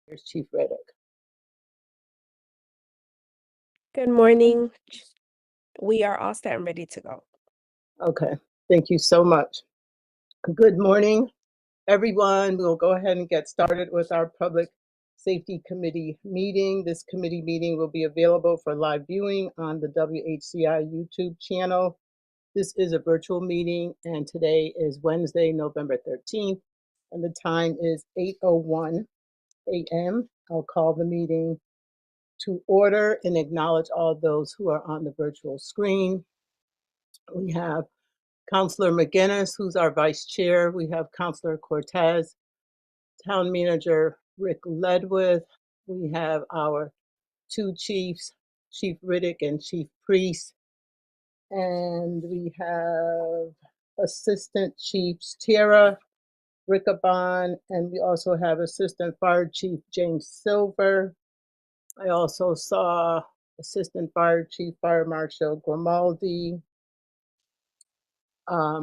Here's Chief Reddick. Good morning. We are all set and ready to go. Okay, thank you so much. Good morning, everyone. We'll go ahead and get started with our Public Safety Committee meeting. This committee meeting will be available for live viewing on the WHCI YouTube channel. This is a virtual meeting, and today is Wednesday, November 13th, and the time is 8:01 a.m. I'll call the meeting to order and acknowledge all those who are on the virtual screen. We have Councilor McGinnis, who's our vice chair. We have Councilor Cortez, Town Manager Rick Ledwith. We have our two chiefs, Chief Riddick and Chief Priest. And we have Assistant Chiefs Tara Rickabon, and we also have Assistant Fire Chief James Silver. I also saw Assistant Fire Chief Fire Marshal Grimaldi. Let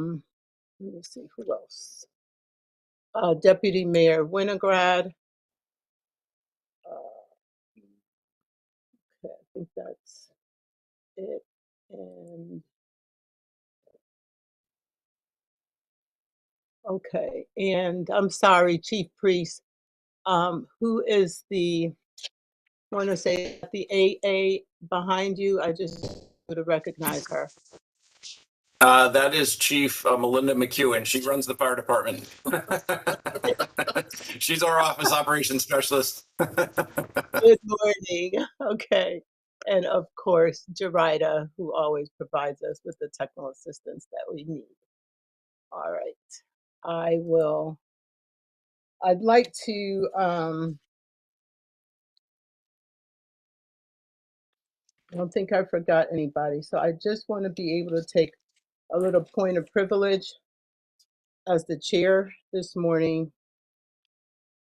me see who else. Deputy Mayor Winograd. Okay, I think that's it. And okay, and I'm sorry, Chief Priest. Who is the? I want to say the AA behind you. I just would have recognized her. That is Chief Melinda McEwen. She runs the fire department. She's our office operations specialist. Good morning. Okay. And of course, Jerida, who always provides us with the technical assistance that we need. All right. I'd like to, I don't think I forgot anybody. So I just want to be able to take a little point of privilege as the chair this morning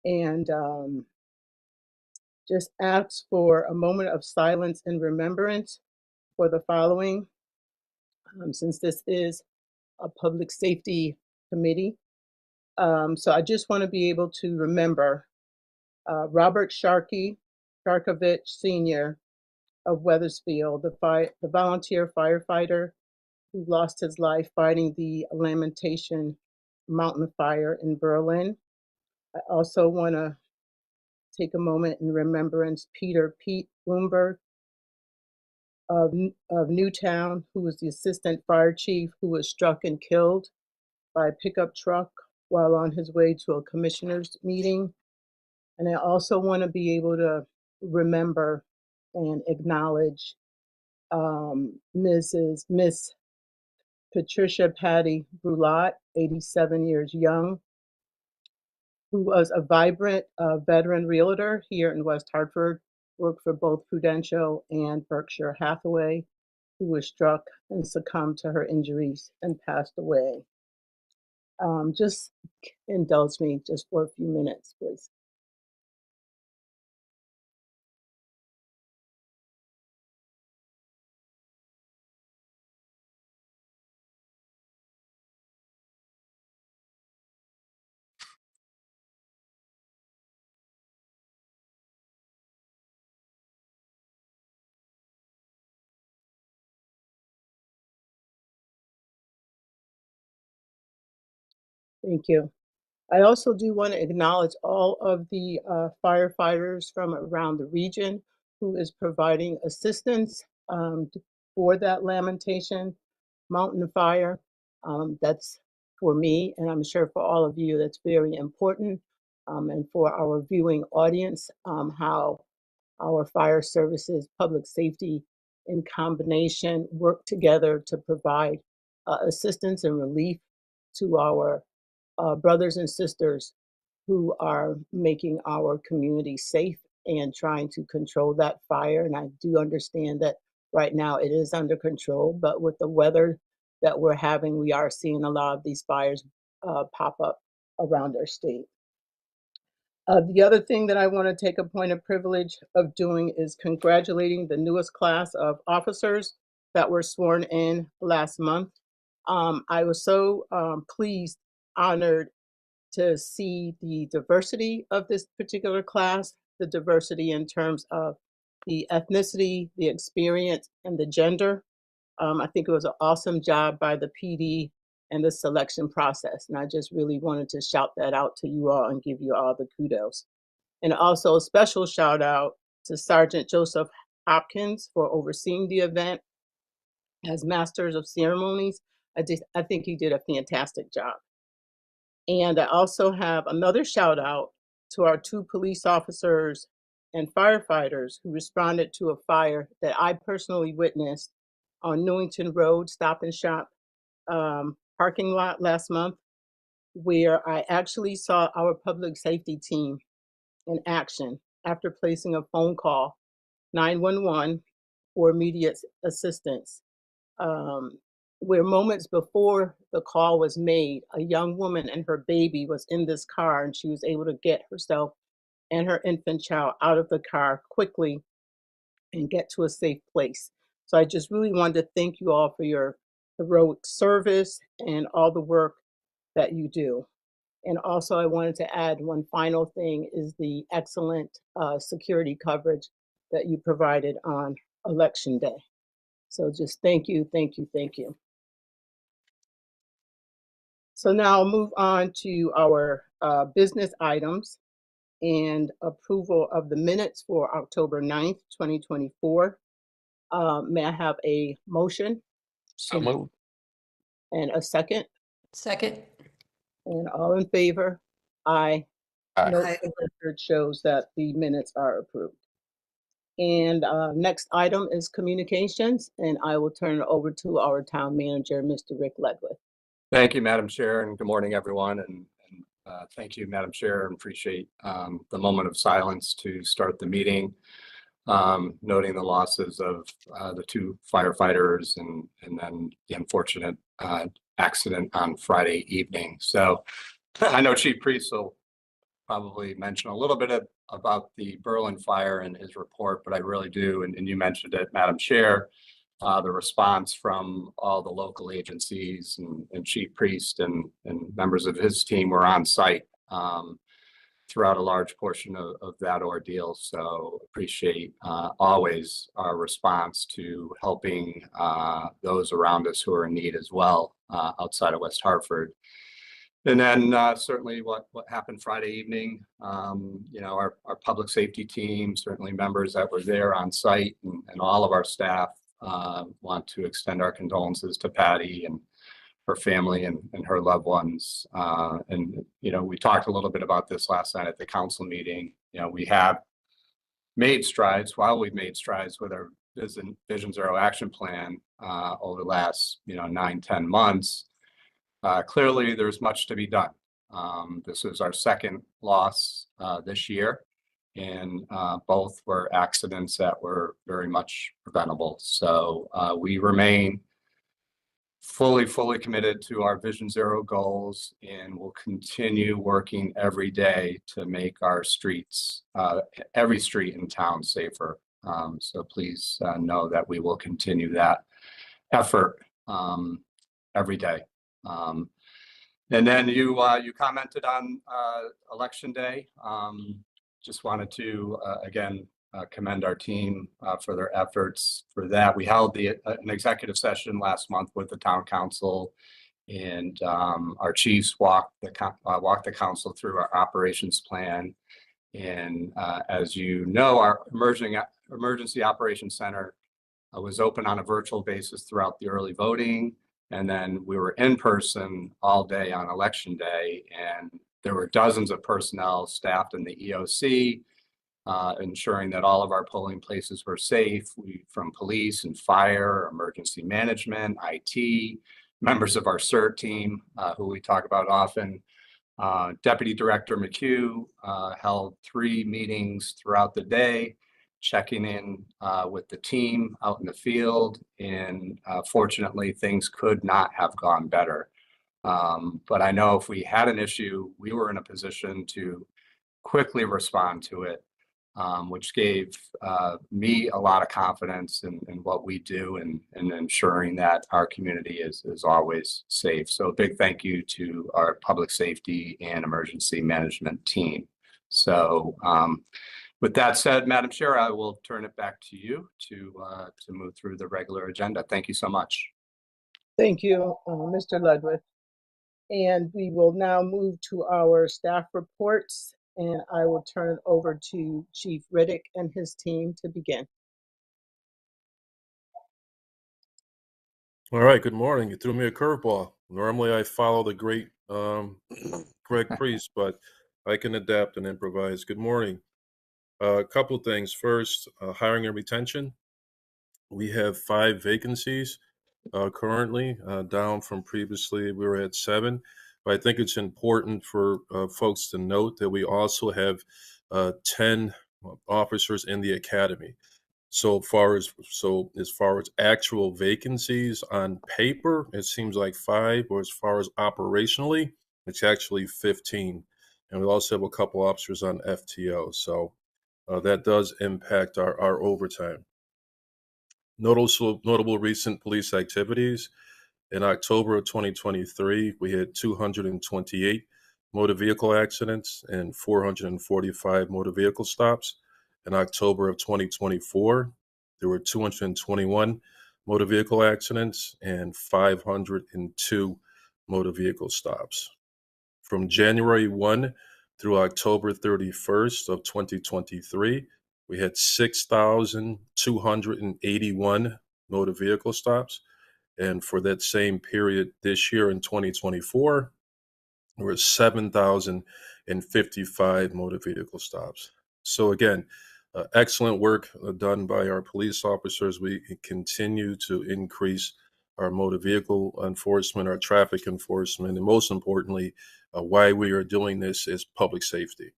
and just ask for a moment of silence and remembrance for the following, since this is a public safety committee. So I just want to be able to remember Robert Sharkovich Sr. of Weathersfield, the volunteer firefighter who lost his life fighting the Lamentation Mountain Fire in Berlin. I also want to take a moment in remembrance Pete Bloomberg of Newtown, who was the assistant fire chief who was struck and killed by a pickup truck while on his way to a commissioners meeting. And I also want to be able to remember and acknowledge Miss Patricia Patty Brulat, 87 years young, who was a vibrant veteran realtor here in West Hartford, worked for both Prudential and Berkshire Hathaway, who was struck and succumbed to her injuries and passed away. Just indulge me just for a few minutes, please. Thank you. I also do want to acknowledge all of the firefighters from around the region who is providing assistance for that Lamentation Mountain Fire. That's for me, and I'm sure for all of you, that's very important. And for our viewing audience, how our fire services, public safety in combination work together to provide assistance and relief to our brothers and sisters who are making our community safe and trying to control that fire. And I do understand that right now it is under control, but with the weather that we're having, we are seeing a lot of these fires pop up around our state. The other thing that I want to take a point of privilege of doing is congratulating the newest class of officers that were sworn in last month. I was so pleased, honored to see the diversity of this particular class, the diversity in terms of the ethnicity, the experience, and the gender. I think it was an awesome job by the PD and the selection process. And I just really wanted to shout that out to you all and give you all the kudos. And also a special shout out to Sergeant Joseph Hopkins for overseeing the event as Masters of Ceremonies. I think he did a fantastic job. And I also have another shout out to our 2 police officers and firefighters who responded to a fire that I personally witnessed on Newington Road Stop and Shop parking lot last month, where I actually saw our public safety team in action after placing a phone call 911 for immediate assistance. Um, where moments before the call was made, a young woman and her baby was in this car, and she was able to get herself and her infant child out of the car quickly and get to a safe place. So I just really wanted to thank you all for your heroic service and all the work that you do. And also, I wanted to add one final thing is the excellent security coverage that you provided on Election Day. So just thank you, thank you, thank you. So now I'll move on to our business items and approval of the minutes for October 9th, 2024. May I have a motion So moved. and a second? Second. And all in favor? Aye. Aye. Note the record shows that the minutes are approved. And next item is communications, and I will turn it over to our town manager, Mr. Rick Ledwith. Thank you, Madam Chair, and good morning, everyone. And thank you, Madam Chair, and appreciate the moment of silence to start the meeting, noting the losses of the 2 firefighters and then the unfortunate accident on Friday evening. So I know Chief Priest will probably mention a little bit about the Berlin fire and his report, but I really do, and you mentioned it, Madam Chair, the response from all the local agencies and Chief Priest and members of his team were on site throughout a large portion of that ordeal. So appreciate always our response to helping those around us who are in need as well outside of West Hartford. And then certainly what happened Friday evening, our public safety team, certainly members that were there on site and all of our staff want to extend our condolences to Patty and her family and her loved ones. And we talked a little bit about this last night at the council meeting. We have made strides we've made strides with our Vision Zero action plan over the last 9-10 months. Clearly, there's much to be done. This is our second loss this year, and both were accidents that were very much preventable. So we remain fully committed to our Vision Zero goals, and will continue working every day to make our streets, every street in town, safer. So please know that we will continue that effort every day. And then you commented on Election Day. Just wanted to again commend our team for their efforts for that. We held an executive session last month with the town council, and our chiefs walked the council through our operations plan. And as you know, our emergency operations center was open on a virtual basis throughout the early voting. And then we were in person all day on Election Day, and there were dozens of personnel staffed in the EOC, ensuring that all of our polling places were safe. From police and fire, emergency management, IT, members of our CERT team, who we talk about often. Deputy Director McHugh held 3 meetings throughout the day, checking in with the team out in the field, and fortunately things could not have gone better. But I know if we had an issue, we were in a position to quickly respond to it, which gave me a lot of confidence in what we do and ensuring that our community is always safe. So a big thank you to our public safety and emergency management team. So With that said, Madam Chair, I will turn it back to you to move through the regular agenda. Thank you so much. Thank you, Mr. Ludwig. And we will now move to our staff reports, and I will turn it over to Chief Riddick and his team to begin. All right, good morning. You threw me a curveball. Normally I follow the great Greg Priest, but I can adapt and improvise. Good morning. A couple things. First, hiring and retention. We have 5 vacancies currently, down from previously we were at 7. But I think it's important for folks to note that we also have 10 officers in the academy. As far as actual vacancies on paper, it seems like 5, or as far as operationally, it's actually 15. And we also have a couple officers on FTO. So that does impact our overtime. Notable recent police activities. In October of 2023, we had 228 motor vehicle accidents and 445 motor vehicle stops. In October of 2024, there were 221 motor vehicle accidents and 502 motor vehicle stops. From January 1 through October 31st of 2023, we had 6,281 motor vehicle stops. And for that same period this year in 2024, there were 7,055 motor vehicle stops. So again, excellent work done by our police officers. We continue to increase our motor vehicle enforcement, our traffic enforcement, and most importantly, why we are doing this is public safety.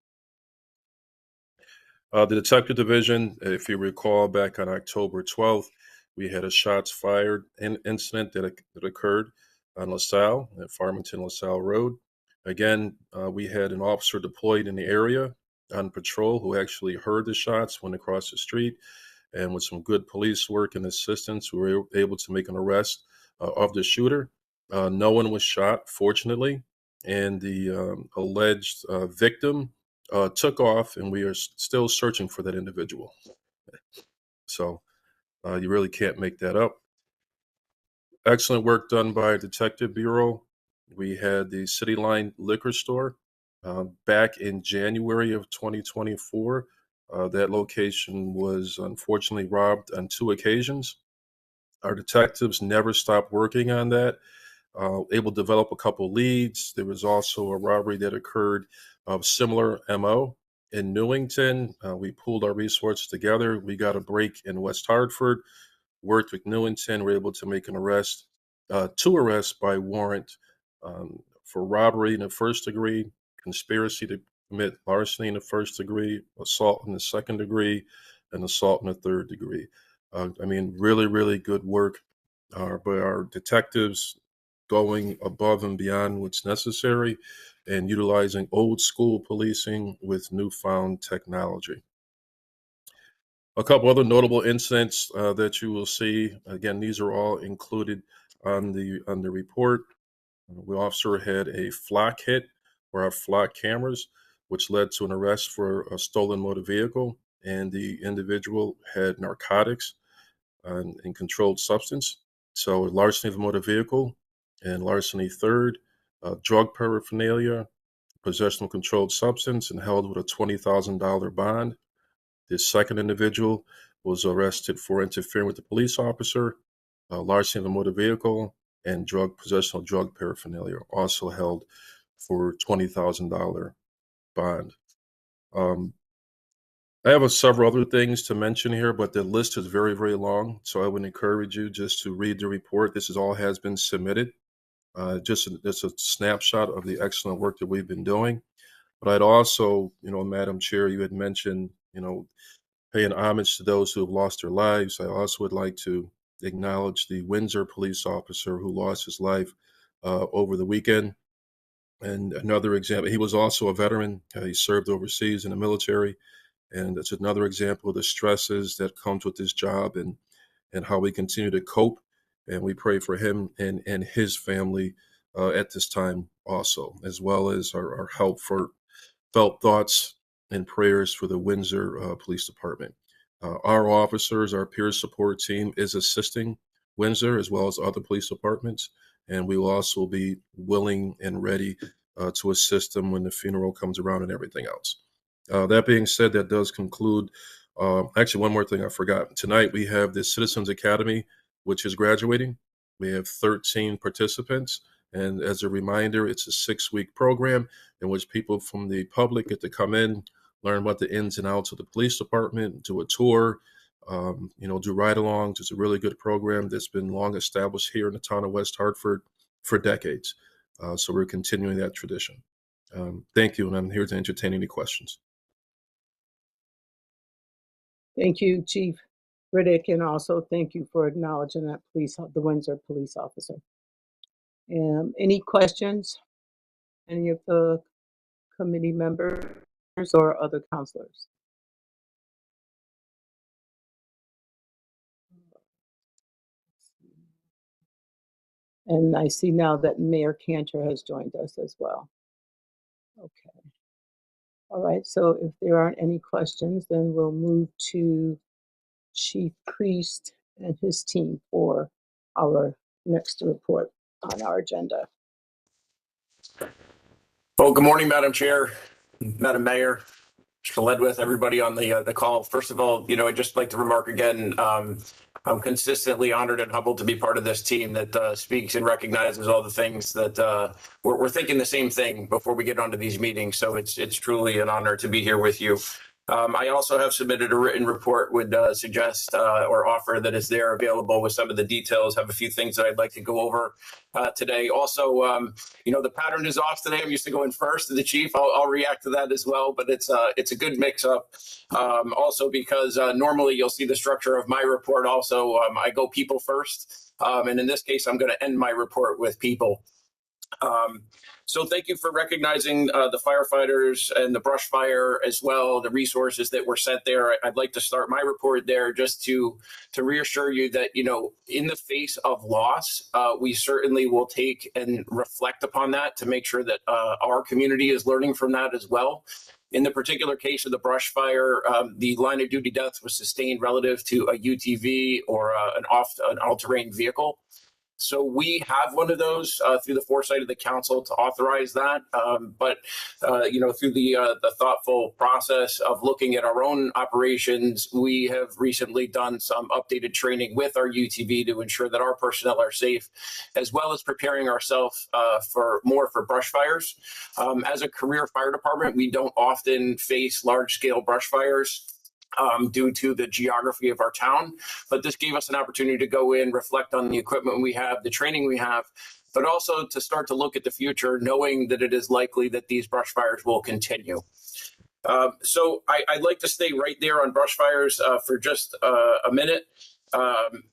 The detective division, if you recall, back on October 12th, we had a shots fired incident that occurred on LaSalle, at Farmington LaSalle Road. Again, we had an officer deployed in the area on patrol who actually heard the shots, went across the street, and with some good police work and assistance, we were able to make an arrest of the shooter. No one was shot, fortunately, and the alleged victim took off, and we are still searching for that individual. So you really can't make that up. Excellent work done by Detective Bureau. We had the City Line Liquor Store back in January of 2024. That location was unfortunately robbed on 2 occasions. Our detectives never stopped working on that, able to develop a couple leads. There was also a robbery that occurred of similar MO in Newington. We pooled our resources together. We got a break in West Hartford, worked with Newington, were able to make an arrest, 2 arrests by warrant for robbery in the first degree, conspiracy to commit larceny in the first degree, assault in the second degree, and assault in the third degree. Really, really good work by our detectives, going above and beyond what's necessary and utilizing old school policing with newfound technology. A couple other notable incidents that you will see. Again, these are all included on the report. The officer had a flock hit, or our flock cameras, which led to an arrest for a stolen motor vehicle, and the individual had narcotics and controlled substance. So larceny of a motor vehicle and larceny third, drug paraphernalia, possession of controlled substance, and held with a $20,000 bond. The second individual was arrested for interfering with the police officer, larceny of a motor vehicle, and possession of drug paraphernalia, also held for $20,000 bond. I have several other things to mention here, but the list is very, very long. So I would encourage you just to read the report. This is all has been submitted. Just a snapshot of the excellent work that we've been doing. But I'd also, Madam Chair, you had mentioned, paying homage to those who have lost their lives. I also would like to acknowledge the Windsor police officer who lost his life over the weekend. And another example, he was also a veteran. He served overseas in the military. And it's another example of the stresses that comes with this job and how we continue to cope. And we pray for him and his family at this time also, as well as our felt thoughts and prayers for the Windsor Police Department. Our officers, our peer support team is assisting Windsor as well as other police departments, and we will also be willing and ready to assist them when the funeral comes around and everything else. That being said, that does conclude. Actually, one more thing I forgot. Tonight we have the Citizens Academy, which is graduating. We have 13 participants. And as a reminder, it's a 6-week program in which people from the public get to come in, learn about the ins and outs of the police department, do a tour, do ride-alongs. It's a really good program that's been long established here in the town of West Hartford for decades. So we're continuing that tradition. Thank you, and I'm here to entertain any questions. Thank you, Chief Riddick, and also thank you for acknowledging that the Windsor police officer. Any questions? Any of the committee members or other counselors? And I see now that Mayor Cantor has joined us as well. Okay. All right, so if there aren't any questions, then we'll move to Chief Priest and his team for our next report on our agenda. Well, good morning, Madam Chair, Madam Mayor, Mr. Ledwith, everybody on the call. First of all, I'd just like to remark again, I'm consistently honored and humbled to be part of this team that speaks and recognizes all the things that we're thinking the same thing before we get onto these meetings. So it's truly an honor to be here with you. I also have submitted a written report, would suggest or offer that is there available with some of the details. Have a few things that I'd like to go over today. Also, the pattern is off today. I'm used to going first to the chief. I'll react to that as well, but it's a good mix up. Also, because normally you'll see the structure of my report. Also, I go people first, and in this case, I'm going to end my report with people. So thank you for recognizing the firefighters and the brush fire as well, the resources that were sent there. I'd like to start my report there just to reassure you that, in the face of loss, we certainly will take and reflect upon that to make sure that our community is learning from that as well. In the particular case of the brush fire, the line of duty death was sustained relative to a UTV or an all-terrain vehicle. So we have one of those through the foresight of the council to authorize that. But through the thoughtful process of looking at our own operations, we have recently done some updated training with our UTV to ensure that our personnel are safe, as well as preparing ourselves for brush fires. As a career fire department, we don't often face large-scale brush fires due to the geography of our town. But this gave us an opportunity to go in, reflect on the equipment we have, the training we have, but also to start to look at the future, knowing that it is likely that these brush fires will continue. So I'd like to stay right there on brush fires for just a minute.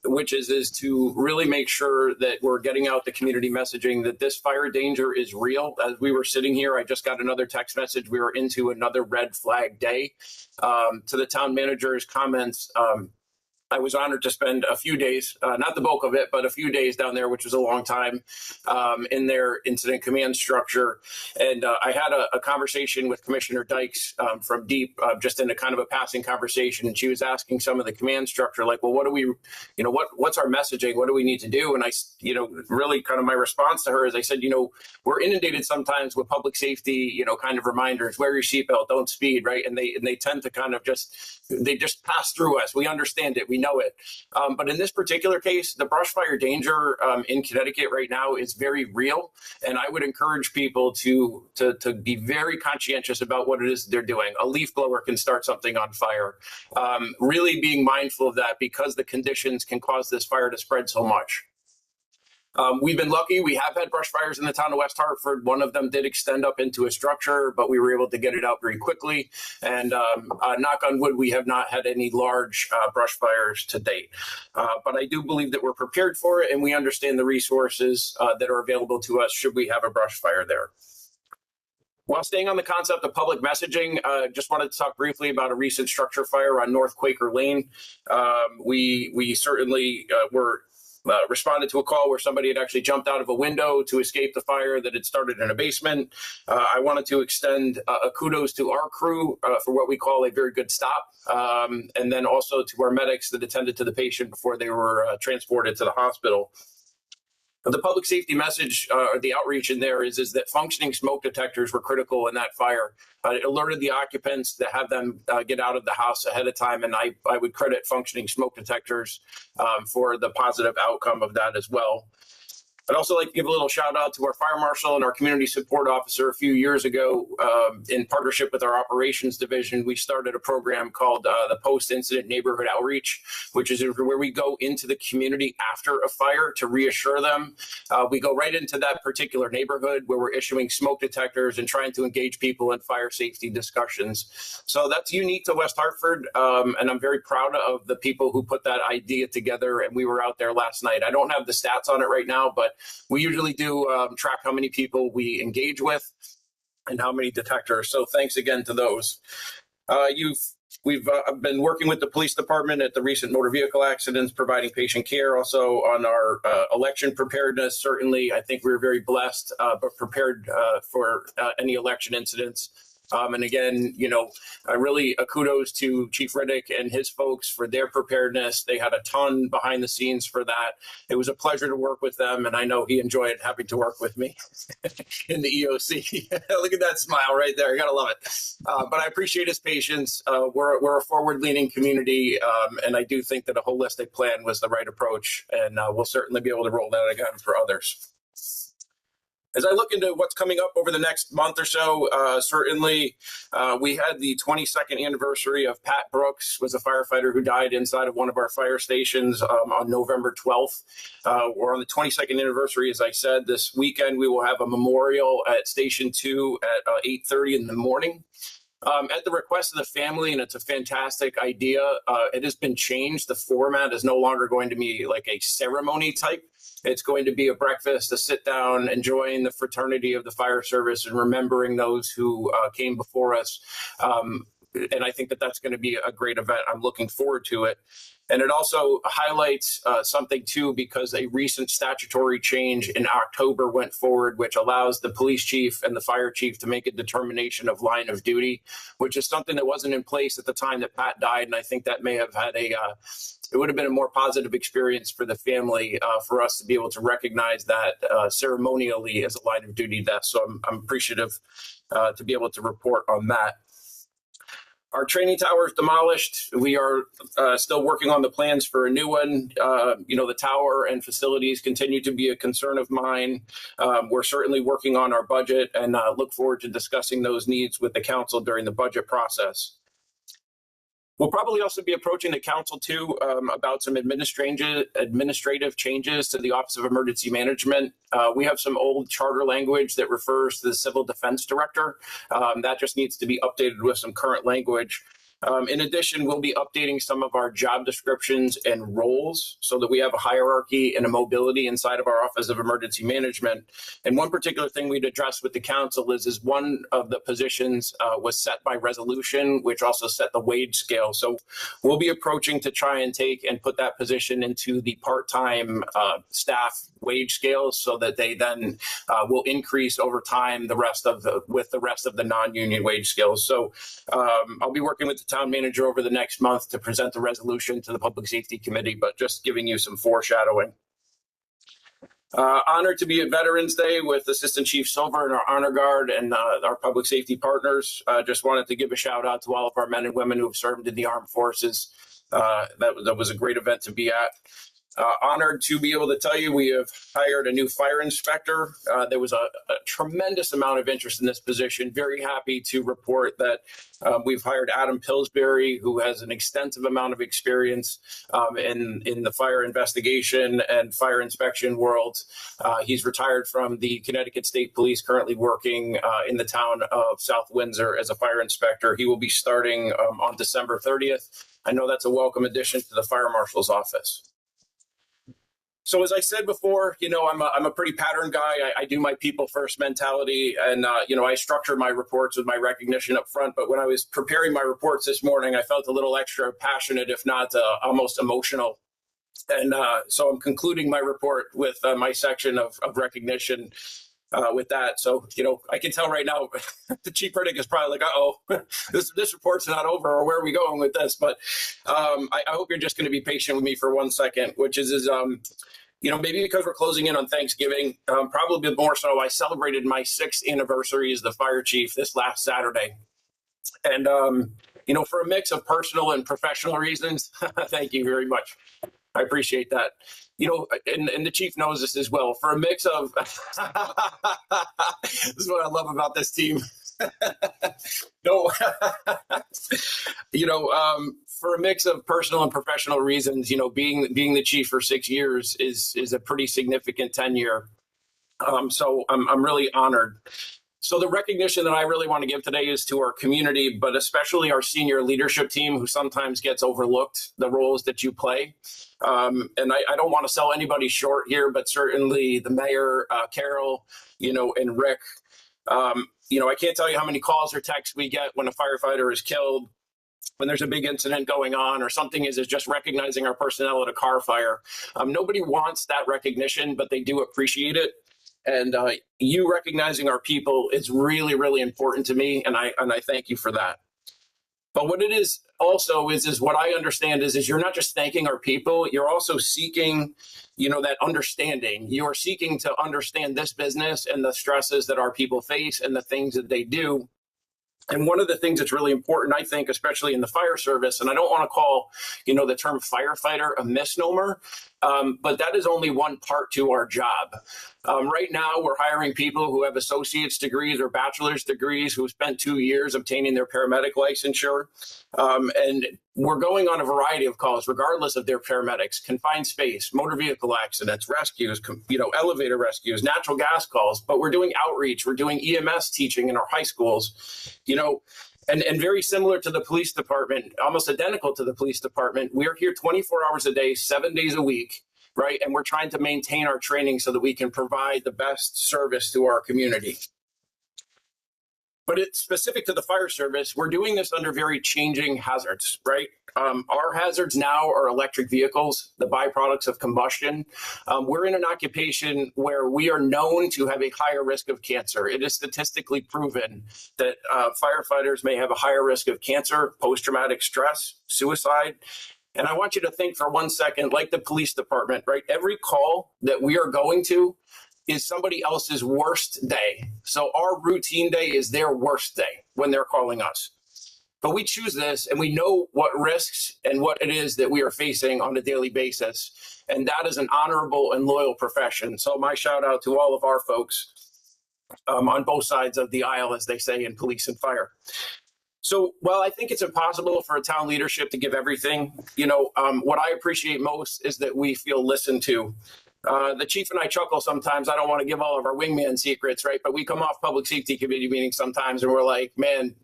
Which is to really make sure that we're getting out the community messaging that this fire danger is real. As we were sitting here, I just got another text message. We were into another red flag day. To the town manager's comments, I was honored to spend a few days, not the bulk of it, but a few days down there, which was a long time, in their incident command structure. And I had a conversation with Commissioner Dykes from DEEP, just in a kind of a passing conversation. And she was asking some of the command structure, like, well, what do we, what's our messaging? What do we need to do? And I, really kind of my response to her is I said, we're inundated sometimes with public safety, kind of reminders, wear your seatbelt, don't speed, right? And they tend to kind of just pass through us. We understand it. We know it. But in this particular case, the brush fire danger in Connecticut right now is very real. And I would encourage people to be very conscientious about what it is they're doing. A leaf blower can start something on fire. Really being mindful of that because the conditions can cause this fire to spread so much. We've been lucky. We have had brush fires in the town of West Hartford. One of them did extend up into a structure, but we were able to get it out very quickly. And knock on wood, we have not had any large brush fires to date. But I do believe that we're prepared for it and we understand the resources that are available to us should we have a brush fire there. While staying on the concept of public messaging, just wanted to talk briefly about a recent structure fire on North Quaker Lane. We certainly were responded to a call where somebody had actually jumped out of a window to escape the fire that had started in a basement. I wanted to extend a kudos to our crew for what we call a very good stop, and then also to our medics that attended to the patient before they were transported to the hospital. The public safety message, or the outreach in there is that functioning smoke detectors were critical in that fire. It alerted the occupants to have them get out of the house ahead of time, and I would credit functioning smoke detectors for the positive outcome of that as well. I'd also like to give a little shout out to our fire marshal and our community support officer. A few years ago, in partnership with our operations division, we started a program called the Post-Incident Neighborhood Outreach, which is where we go into the community after a fire to reassure them. We go right into that particular neighborhood where we're issuing smoke detectors and trying to engage people in fire safety discussions. So that's unique to West Hartford, and I'm very proud of the people who put that idea together, and we were out there last night. I don't have the stats on it right now, but we usually do track how many people we engage with and how many detectors. So thanks again to those. We've been working with the police department at the recent motor vehicle accidents, providing patient care. Also on our election preparedness, certainly I think we were very blessed, but prepared for any election incidents. And again, really kudos to Chief Riddick and his folks for their preparedness. They had a ton behind the scenes for that. It was a pleasure to work with them, and I know he enjoyed having to work with me in the EOC. Look at that smile right there. You gotta love it. But I appreciate his patience. We're a forward-leaning community, and I do think that a holistic plan was the right approach, and we'll certainly be able to roll that again for others. As I look into what's coming up over the next month or so, certainly we had the 22nd anniversary of Pat Brooks, was a firefighter who died inside of one of our fire stations on November 12th. We're on the 22nd anniversary, as I said. This weekend, we will have a memorial at Station 2 at 8:30 in the morning. At the request of the family, and it's a fantastic idea, it has been changed. The format is no longer going to be like a ceremony type. It's going to be a breakfast, a sit down, enjoying the fraternity of the fire service and remembering those who came before us. And I think that that's going to be a great event. I'm looking forward to it. And it also highlights something, too, because a recent statutory change in October went forward, which allows the police chief and the fire chief to make a determination of line of duty, which is something that wasn't in place at the time that Pat died. And I think that may have had it would have been a more positive experience for the family for us to be able to recognize that ceremonially as a line of duty death. So I'm appreciative to be able to report on that. Our training tower is demolished. We are still working on the plans for a new one. The tower and facilities continue to be a concern of mine. We're certainly working on our budget and look forward to discussing those needs with the council during the budget process. We'll probably also be approaching the council, too, about some administrative changes to the Office of Emergency Management. We have some old charter language that refers to the Civil Defense Director. That just needs to be updated with some current language. In addition, we'll be updating some of our job descriptions and roles so that we have a hierarchy and a mobility inside of our Office of Emergency Management. And one particular thing we'd address with the council is one of the positions was set by resolution, which also set the wage scale. So we'll be approaching to try and take and put that position into the part-time staff wage scales so that they then will increase over time with the rest of the non-union wage scales. So I'll be working with the town manager over the next month to present the resolution to the Public Safety Committee, but just giving you some foreshadowing. Honored to be at Veterans Day with Assistant Chief Silver and our Honor Guard and our public safety partners. Just wanted to give a shout out to all of our men and women who have served in the armed forces. That was a great event to be at. Honored to be able to tell you we have hired a new fire inspector. There was a tremendous amount of interest in this position. Very happy to report that we've hired Adam Pillsbury, who has an extensive amount of experience in the fire investigation and fire inspection world. He's retired from the Connecticut State Police, currently working in the town of South Windsor as a fire inspector. He will be starting on December 30th. I know that's a welcome addition to the fire marshal's office. So as I said before, I'm a pretty pattern guy. I do my people first mentality, and I structure my reports with my recognition up front. But when I was preparing my reports this morning, I felt a little extra passionate, if not almost emotional. And so I'm concluding my report with my section of recognition with that. So, I can tell right now the chief critic is probably like, uh-oh, this report's not over, or where are we going with this? But I hope you're just going to be patient with me for 1 second, which is maybe because we're closing in on Thanksgiving, probably more so, I celebrated my 6th anniversary as the fire chief this last Saturday. And, for a mix of personal and professional reasons, thank you very much. I appreciate that. And the chief knows this as well. For a mix of, this is what I love about this team. No, for a mix of personal and professional reasons, being the chief for 6 years is a pretty significant tenure. So I'm really honored. So the recognition that I really want to give today is to our community, but especially our senior leadership team, who sometimes gets overlooked, the roles that you play. And I don't want to sell anybody short here, but certainly the mayor, Carol, and Rick. I can't tell you how many calls or texts we get when a firefighter is killed, when there's a big incident going on, or something is just recognizing our personnel at a car fire. Nobody wants that recognition, but they do appreciate it. And you recognizing our people is really, really important to me, and I thank you for that. But what it is also is what I understand is you're not just thanking our people, you're also seeking, that understanding. You are seeking to understand this business and the stresses that our people face and the things that they do. And one of the things that's really important, I think, especially in the fire service, and I don't want to call, the term firefighter a misnomer, but that is only one part to our job. Right now, we're hiring people who have associate's degrees or bachelor's degrees who spent 2 years obtaining their paramedic licensure. And we're going on a variety of calls, regardless of their paramedics, confined space, motor vehicle accidents, rescues, elevator rescues, natural gas calls. But we're doing outreach. We're doing EMS teaching in our high schools, and very similar to the police department, almost identical to the police department. We are here 24 hours a day, 7 days a week, right? And we're trying to maintain our training so that we can provide the best service to our community. But it's specific to the fire service. We're doing this under very changing hazards, right? Our hazards now are electric vehicles, the byproducts of combustion. We're in an occupation where we are known to have a higher risk of cancer. It is statistically proven that firefighters may have a higher risk of cancer, post-traumatic stress, suicide. And I want you to think for 1 second, like the police department, right? Every call that we are going to is somebody else's worst day. So our routine day is their worst day when they're calling us. But we choose this, and we know what risks and what it is that we are facing on a daily basis. And that is an honorable and loyal profession. So my shout out to all of our folks on both sides of the aisle, as they say in police and fire. So while I think it's impossible for a town leadership to give everything, what I appreciate most is that we feel listened to. The chief and I chuckle sometimes. I don't want to give all of our wingman secrets, right? But we come off public safety committee meetings sometimes, and we're like, man,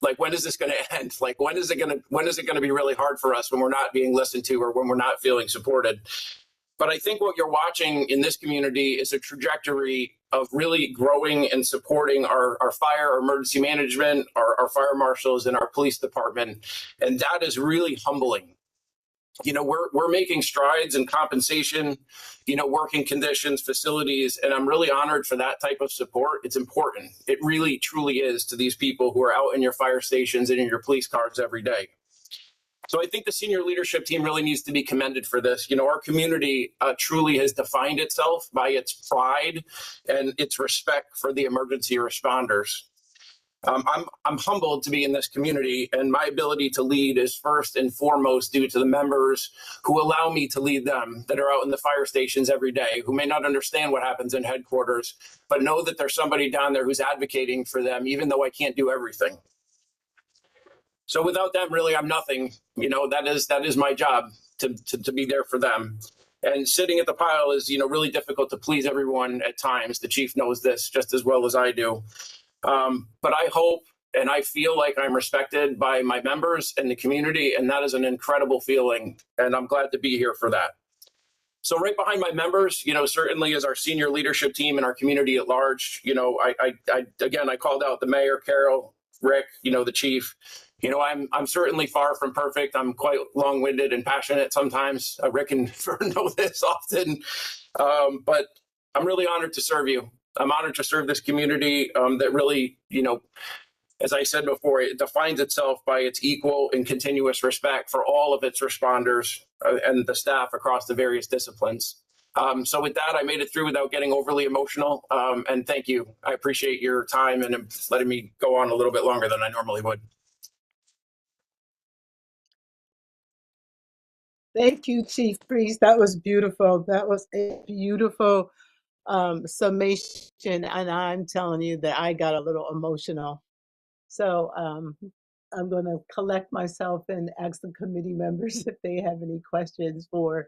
like, when is this going to end? Like, when is it going to be really hard for us when we're not being listened to or when we're not feeling supported? But I think what you're watching in this community is a trajectory of really growing and supporting our fire, our emergency management, our fire marshals, and our police department. And that is really humbling. We're making strides in compensation, working conditions, facilities, and I'm really honored for that type of support. It's important. It really, truly is to these people who are out in your fire stations and in your police cars every day. So I think the senior leadership team really needs to be commended for this. Our community truly has defined itself by its pride and its respect for the emergency responders. I'm humbled to be in this community, and my ability to lead is first and foremost due to the members who allow me to lead them, that are out in the fire stations every day, who may not understand what happens in headquarters, but know that there's somebody down there who's advocating for them, even though I can't do everything. So without them, really, I'm nothing. That is my job, to be there for them. And sitting at the pile is, really difficult to please everyone at times. The chief knows this just as well as I do. But I hope and I feel like I'm respected by my members and the community, and that is an incredible feeling, and I'm glad to be here for that. So right behind my members, certainly as our senior leadership team and our community at large, I called out the mayor, Carol, Rick, the chief. You know, I'm certainly far from perfect. I'm quite long-winded and passionate sometimes. Rick and Vern know this often, but I'm really honored to serve you. I'm honored to serve this community that really, you know, as I said before, it defines itself by its equal and continuous respect for all of its responders and the staff across the various disciplines. So with that, I made it through without getting overly emotional. And thank you. I appreciate your time and letting me go on a little bit longer than I normally would. Thank you, Chief Priest. That was beautiful. That was a beautiful summation. And I'm telling you that I got a little emotional. So I'm going to collect myself and ask the committee members if they have any questions for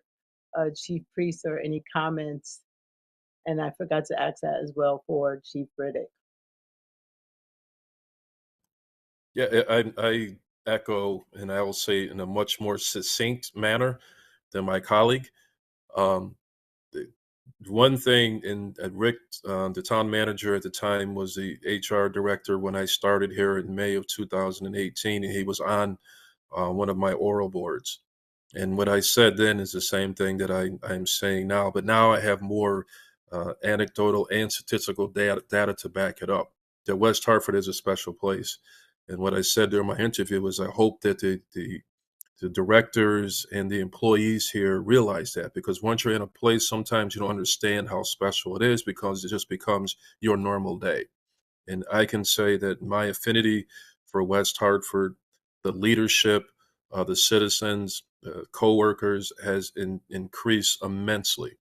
Chief Priest or any comments. And I forgot to ask that as well for Chief Riddick. Yeah, I echo, and I will say in a much more succinct manner than my colleague. Um, the- One thing, and Rick, the town manager at the time, was the HR director when I started here in May of 2018, and he was on one of my oral boards. And what I said then is the same thing that I'm saying now, but now I have more anecdotal and statistical data to back it up. That West Hartford is a special place. And what I said during my interview was I hope that the directors and the employees here realize that, because once you're in a place, sometimes you don't understand how special it is because it just becomes your normal day. And I can say that my affinity for West Hartford, the leadership, the citizens, co-workers has increased immensely.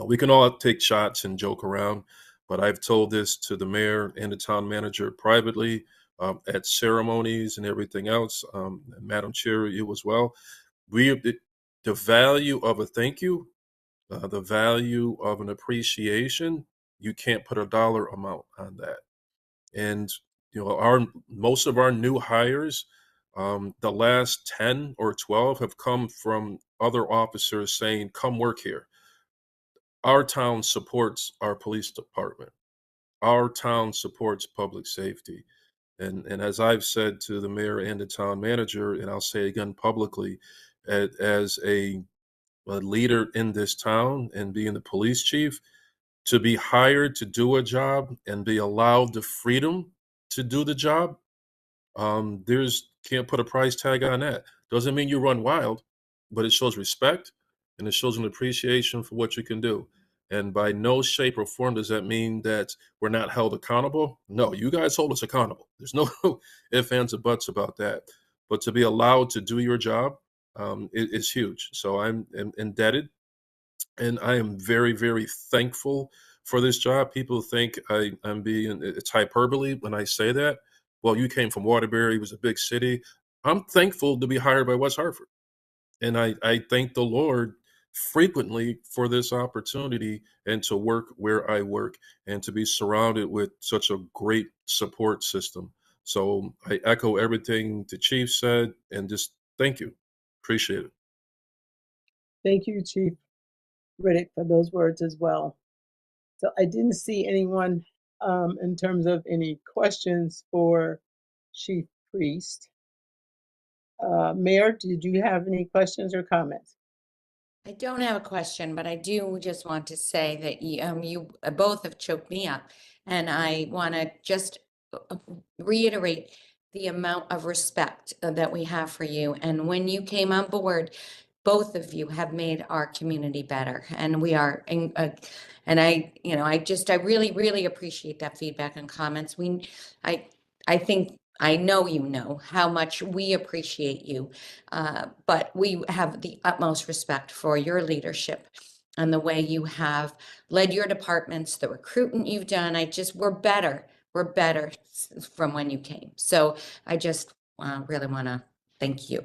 We can all take shots and joke around, but I've told this to the mayor and the town manager privately, at ceremonies and everything else. Madam Chair, you as well. The value of a thank you, the value of an appreciation, you can't put a dollar amount on that. And you know, our most of our new hires, the last 10 or 12 have come from other officers saying, "Come work here." Our town supports our police department. Our town supports public safety. And as I've said to the mayor and the town manager, and I'll say again publicly, as a leader in this town and being the police chief, to be hired to do a job and be allowed the freedom to do the job, there's can't put a price tag on that. Doesn't mean you run wild, but it shows respect and it shows an appreciation for what you can do. And by no shape or form does that mean that we're not held accountable. No, you guys hold us accountable. There's no ifs, ands, or buts about that. But to be allowed to do your job is huge. So I'm indebted, and I am very, very thankful for this job. People think I'm being, it's hyperbole when I say that. Well, you came from Waterbury, it was a big city. I'm thankful to be hired by West Hartford. And I thank the Lord frequently for this opportunity and to work where I work and to be surrounded with such a great support system. So I echo everything the chief said and just thank you. Appreciate it. Thank you, Chief Riddick, for those words as well. So I didn't see anyone in terms of any questions for Chief Priest. Mayor, did you have any questions or comments? I don't have a question, but I do just want to say that you both have choked me up, and I want to just reiterate the amount of respect that we have for you. And when you came on board, both of you have made our community better, and we are. And I really, really appreciate that feedback and comments. I think I know you know how much we appreciate you. But we have the utmost respect for your leadership and the way you have led your departments, the recruitment you've done. We're better. We're better from when you came. So I just really want to thank you.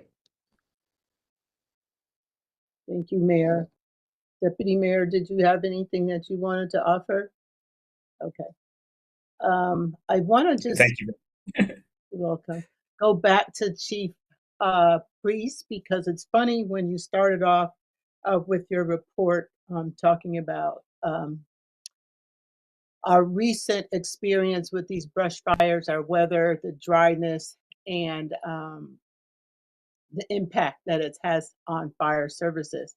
Thank you, Mayor. Deputy Mayor, did you have anything that you wanted to offer? Okay. I want to just, Thank you. you're welcome, go back to Chief Priest, because it's funny when you started off with your report talking about our recent experience with these brush fires, our weather, the dryness, and the impact that it has on fire services.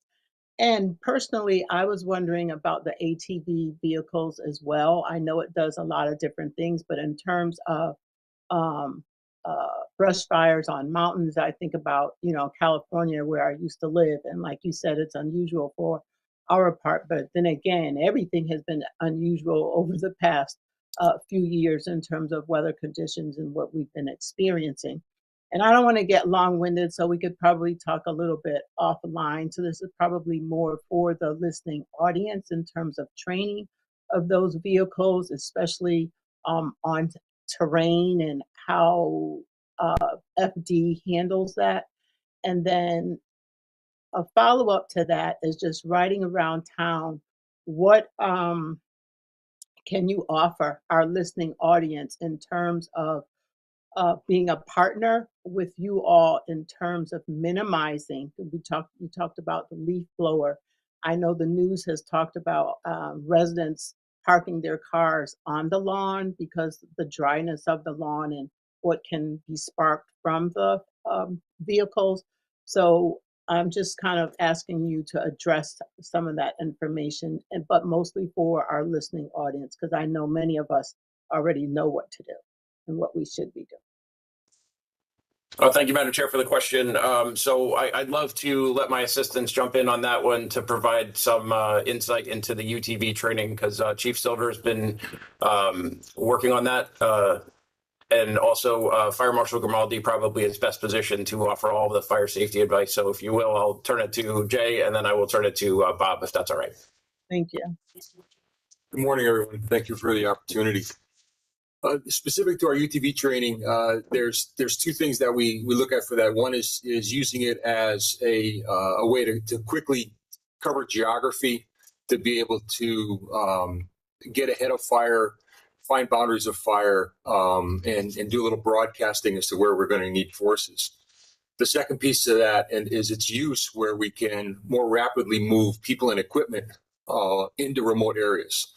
And personally, I was wondering about the ATV vehicles as well. I know it does a lot of different things, but in terms of um, brush fires on mountains, I think about, California where I used to live. And like you said, it's unusual for our part. But then again, everything has been unusual over the past few years in terms of weather conditions and what we've been experiencing. And I don't want to get long winded, so we could probably talk a little bit offline. So, this is probably more for the listening audience in terms of training of those vehicles, especially on terrain and how FD handles that. And then a follow up to that is just riding around town. What can you offer our listening audience in terms of being a partner with you all in terms of minimizing? You talked about the leaf blower. I know the news has talked about residents parking their cars on the lawn because the dryness of the lawn and what can be sparked from the vehicles. So I'm just kind of asking you to address some of that information, but mostly for our listening audience, because I know many of us already know what to do and what we should be doing. Thank you, Madam Chair, for the question. So I'd love to let my assistants jump in on that one to provide some insight into the UTV training, because Chief Silver has been working on that. And also Fire Marshal Grimaldi probably is best positioned to offer all of the fire safety advice. So if you will, I'll turn it to Jay, and then I will turn it to Bob, if that's all right. Thank you. Good morning, everyone. Thank you for the opportunity. Specific to our UTV training, there's two things that we look at for that. One is using it as a way to quickly cover geography, to be able to get ahead of fire, find boundaries of fire, and do a little broadcasting as to where we're going to need forces. The second piece of that is its use, where we can more rapidly move people and equipment into remote areas.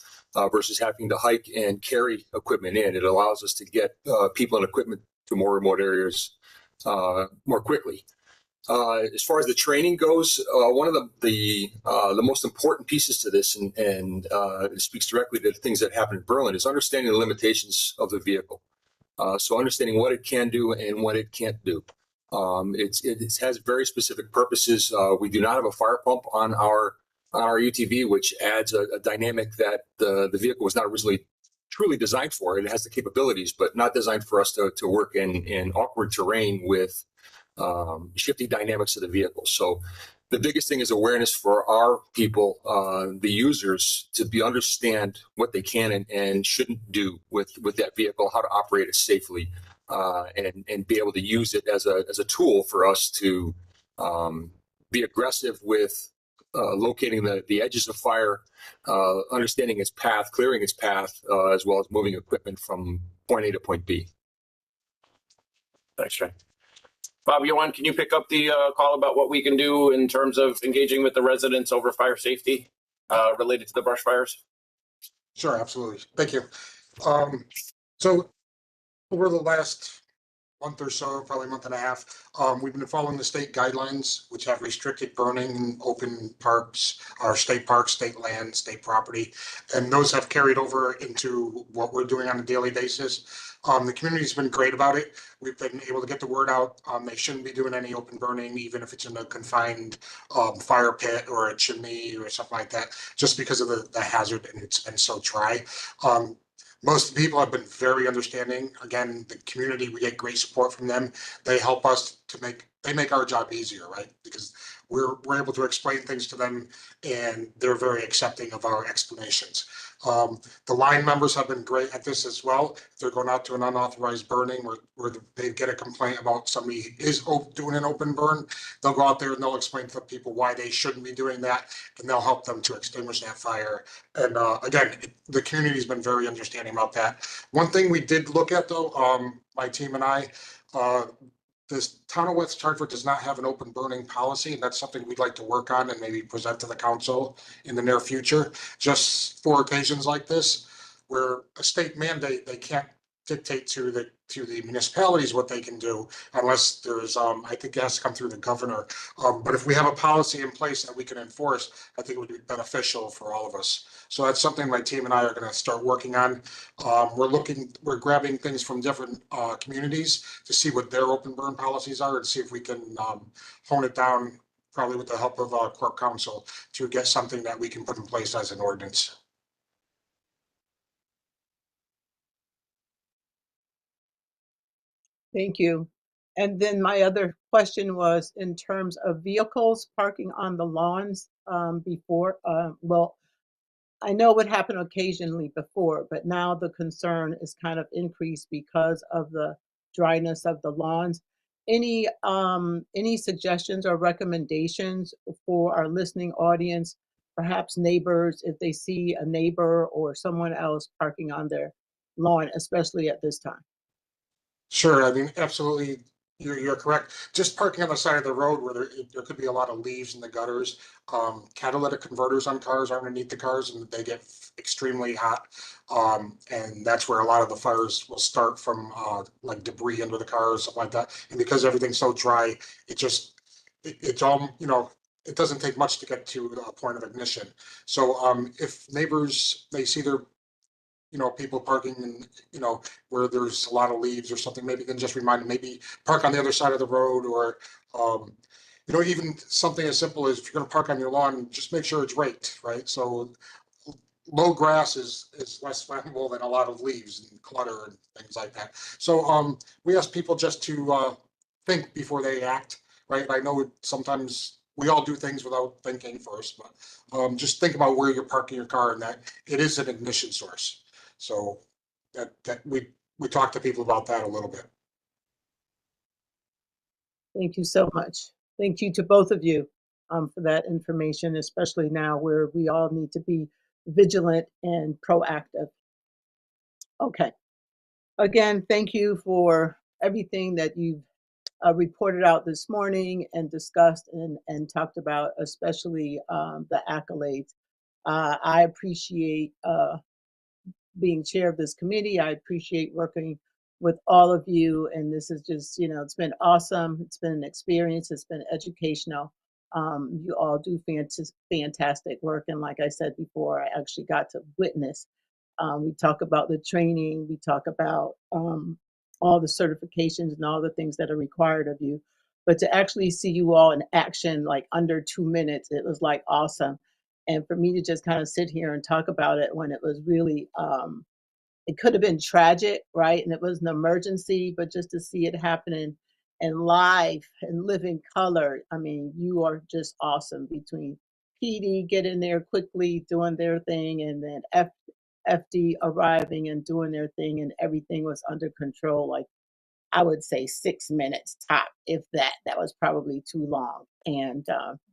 Versus having to hike and carry equipment in. It allows us to get people and equipment to more remote areas more quickly. As far as the training goes, one of the most important pieces to this, and it speaks directly to the things that happen in Berlin, is understanding the limitations of the vehicle. So understanding what it can do and what it can't do. It has very specific purposes. We do not have a fire pump on our UTV, which adds a dynamic that the vehicle was not originally truly designed for. It has the capabilities, but not designed for us to work in awkward terrain with shifting dynamics of the vehicle. So the biggest thing is awareness for our people, the users, to understand what they can and shouldn't do with that vehicle, how to operate it safely, and be able to use it as a tool for us to be aggressive with locating the edges of fire, understanding its path, clearing its path, as well as moving equipment from point A to point B. Thanks, Jay. Bob Yohan, can you pick up the call about what we can do in terms of engaging with the residents over fire safety related to the brush fires? Sure, absolutely. Thank you. So over the last month or so, probably a month and a half, we've been following the state guidelines, which have restricted burning in open parks, or state parks, state land, state property, and those have carried over into what we're doing on a daily basis. The community's been great about it. We've been able to get the word out. They shouldn't be doing any open burning, even if it's in a confined fire pit or a chimney or something like that, just because of the hazard, and it's been so dry. Most of the people have been very understanding. Again, the community, we get great support from them. They help us they make our job easier, right? Because we're able to explain things to them, and they're very accepting of our explanations. The line members have been great at this as well. If they're going out to an unauthorized burning where they get a complaint about somebody is doing an open burn, they'll go out there and they'll explain to the people why they shouldn't be doing that, and they'll help them to extinguish that fire. And again, the community's been very understanding about that. One thing we did look at though, my team and I, this town of West Hartford does not have an open burning policy, and that's something we'd like to work on and maybe present to the council in the near future, just for occasions like this, where a state mandate, they can't dictate to the to the municipalities what they can do unless there's, I think it has to come through the governor. But if we have a policy in place that we can enforce, I think it would be beneficial for all of us. So that's something my team and I are going to start working on. We're grabbing things from different communities to see what their open burn policies are and see if we can hone it down, probably with the help of Corp Council, to get something that we can put in place as an ordinance. Thank you. And then my other question was in terms of vehicles parking on the lawns before, well, I know what happened occasionally before, but now the concern is kind of increased because of the dryness of the lawns. Any suggestions or recommendations for our listening audience, perhaps neighbors, if they see a neighbor or someone else parking on their lawn, especially at this time? Sure, I mean, absolutely, you're correct. Just parking on the side of the road where there could be a lot of leaves in the gutters. Catalytic converters on cars are underneath the cars and they get extremely hot. And that's where a lot of the fires will start from, like debris under the cars, something like that. And because everything's so dry, it's all, it doesn't take much to get to a point of ignition. So if neighbors, they see their people parking and, where there's a lot of leaves or something, maybe then just remind them, maybe park on the other side of the road or, even something as simple as if you're gonna park on your lawn, just make sure it's raked, right? So low grass is less flammable than a lot of leaves and clutter and things like that. So, we ask people just to, think before they act, right? I know sometimes we all do things without thinking first, but, just think about where you're parking your car and that it is an ignition source. So that we talk to people about that a little bit. Thank you so much. Thank you to both of you for that information, especially now where we all need to be vigilant and proactive. Okay. Again, thank you for everything that you've reported out this morning and discussed and talked about, especially the accolades. I appreciate being chair of this committee. I appreciate working with all of you. And this is just, it's been awesome. It's been an experience. It's been educational. You all do fantastic work. And like I said before, I actually got to witness. We talk about the training. We talk about all the certifications and all the things that are required of you. But to actually see you all in action, like under 2 minutes, it was like awesome. And for me to just kind of sit here and talk about it when it was really, it could have been tragic, right? And it was an emergency, but just to see it happening and live and living color, I mean, you are just awesome between PD getting there quickly, doing their thing, and then FD arriving and doing their thing, and everything was under control. Like I would say 6 minutes top, if that. That was probably too long. And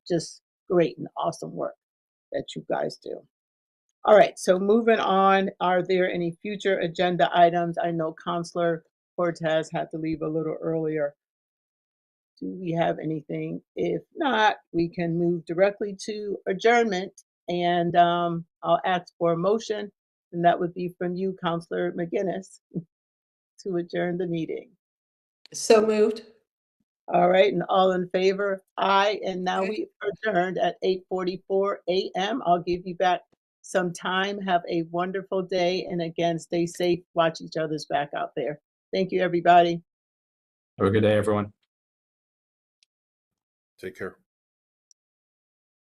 just great and awesome work that you guys do. All right, so moving on, are there any future agenda items? I know Counselor Cortez had to leave a little earlier. Do we have anything? If not, we can move directly to adjournment, and I'll ask for a motion, and that would be from you, Counselor McGinnis, to adjourn the meeting. So moved. All right, and all in favor? Aye, and now we adjourned at 8:44 a.m. I'll give you back some time. Have a wonderful day, and again, stay safe. Watch each other's back out there. Thank you, everybody. Have a good day, everyone. Take care.